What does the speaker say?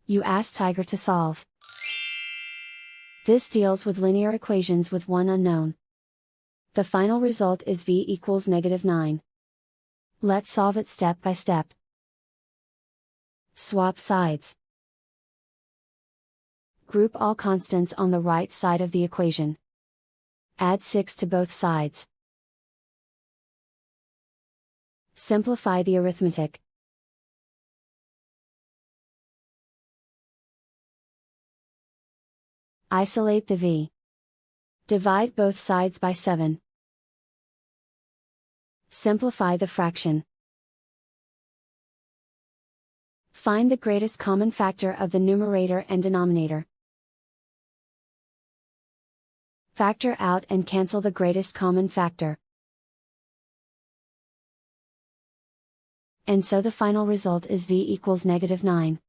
You ask Tiger to solve. This deals with linear equations with one unknown. The final result is v equals -9. Let's solve it step by step. Swap sides. Group all constants on the right side of the equation. Add 6 to both sides. Simplify the arithmetic. Isolate the v. Divide both sides by 7. Simplify the fraction. Find the greatest common factor of the numerator and denominator. Factor out and cancel the greatest common factor. And so the final result is v equals -9.